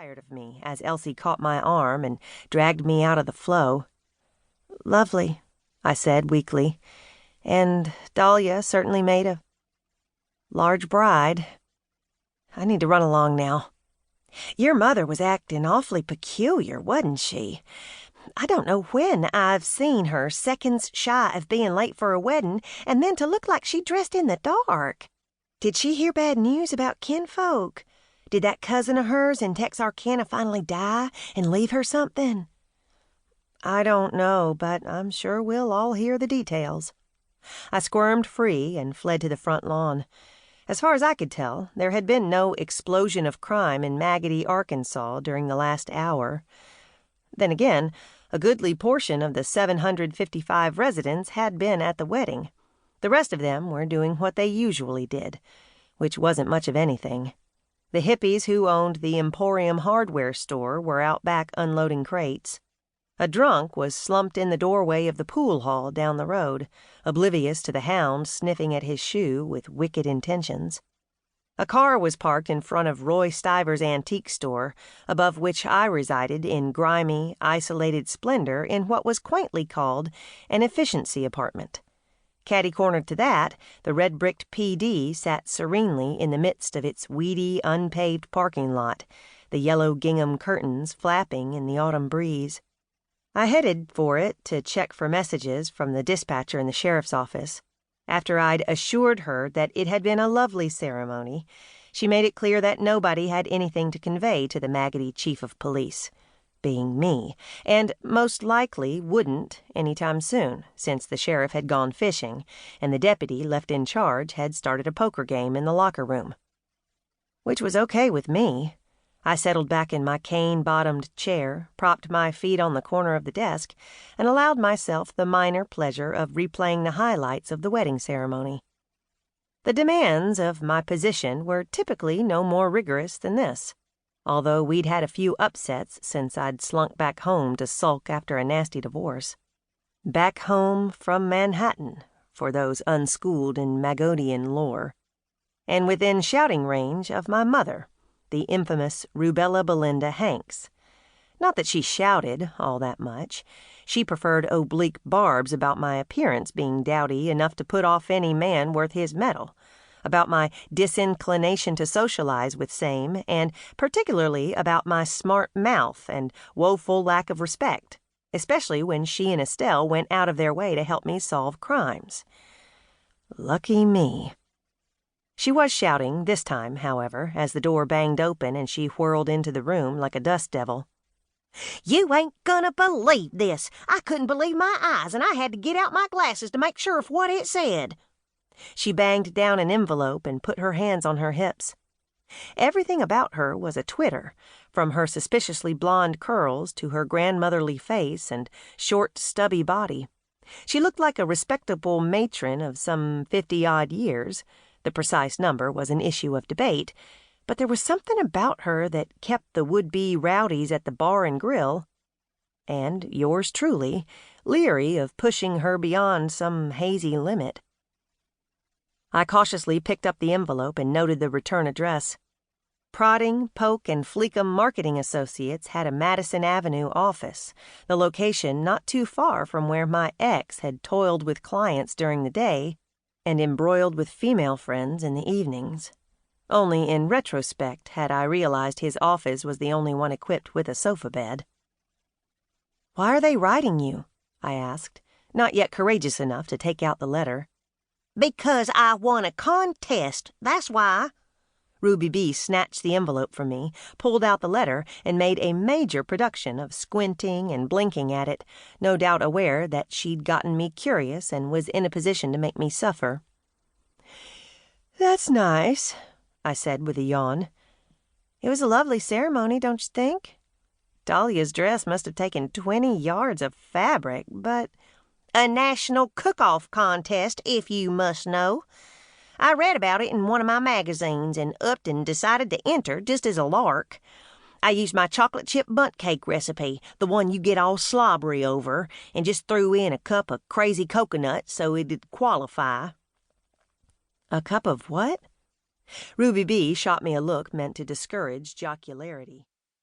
tired of me as Elsie caught my arm and dragged me out of the flow. "Lovely," I said weakly, "and Dahlia certainly made a large bride. I need to run along now. Your mother was acting awfully peculiar, wasn't she? I don't know when I've seen her seconds shy of being late for a wedding, and then to look like she dressed in the dark. Did she hear bad news about kinfolk? Did that cousin of hers in Texarkana finally die and leave her something?" "I don't know, but I'm sure we'll all hear the details." I squirmed free and fled to the front lawn. As far as I could tell, there had been no explosion of crime in Maggody, Arkansas during the last hour. Then again, a goodly portion of the 755 residents had been at the wedding. The rest of them were doing what they usually did, which wasn't much of anything. The hippies who owned the Emporium hardware store were out back unloading crates. A drunk was slumped in the doorway of the pool hall down the road, oblivious to the hound sniffing at his shoe with wicked intentions. A car was parked in front of Roy Stiver's antique store, above which I resided in grimy, isolated splendor in what was quaintly called an efficiency apartment. Catty-cornered to that, the red-bricked PD sat serenely in the midst of its weedy, unpaved parking lot, the yellow gingham curtains flapping in the autumn breeze. I headed for it to check for messages from the dispatcher in the sheriff's office. After I'd assured her that it had been a lovely ceremony, she made it clear that nobody had anything to convey to the Maggody chief of police, being me, and most likely wouldn't any time soon, since the sheriff had gone fishing, and the deputy left in charge had started a poker game in the locker room. Which was okay with me. I settled back in my cane-bottomed chair, propped my feet on the corner of the desk, and allowed myself the minor pleasure of replaying the highlights of the wedding ceremony. The demands of my position were typically no more rigorous than this, although we'd had a few upsets since I'd slunk back home to sulk after a nasty divorce. Back home from Manhattan, for those unschooled in Maggodian lore, and within shouting range of my mother, the infamous Rubella Belinda Hanks. Not that she shouted all that much. She preferred oblique barbs about my appearance being dowdy enough to put off any man worth his mettle, about my disinclination to socialize with same, and particularly about my smart mouth and woeful lack of respect, especially when she and Estelle went out of their way to help me solve crimes. Lucky me. She was shouting this time, however, as the door banged open and she whirled into the room like a dust devil. "You ain't gonna believe this. I couldn't believe my eyes, and I had to get out my glasses to make sure of what it said." She banged down an envelope and put her hands on her hips. Everything about her was a twitter, from her suspiciously blonde curls to her grandmotherly face and short, stubby body. She looked like a respectable matron of some 50-odd years. The precise number was an issue of debate, but there was something about her that kept the would-be rowdies at the bar and grill, and yours truly, leery of pushing her beyond some hazy limit. I cautiously picked up the envelope and noted the return address. Prodding, Polk, and Fleekum Marketing Associates had a Madison Avenue office, the location not too far from where my ex had toiled with clients during the day and embroiled with female friends in the evenings. Only in retrospect had I realized his office was the only one equipped with a sofa bed. "Why are they writing you?" I asked, not yet courageous enough to take out the letter. "Because I won a contest, that's why." Ruby B. snatched the envelope from me, pulled out the letter, and made a major production of squinting and blinking at it, no doubt aware that she'd gotten me curious and was in a position to make me suffer. "That's nice," I said with a yawn. "It was a lovely ceremony, don't you think? Dahlia's dress must have taken 20 yards of fabric, but—" "A national cook-off contest, if you must know. I read about it in one of my magazines and upped and decided to enter just as a lark. I used my chocolate chip bundt cake recipe, the one you get all slobbery over, and just threw in a cup of crazy coconuts so it'd qualify." "A cup of what?" Ruby B. shot me a look meant to discourage jocularity.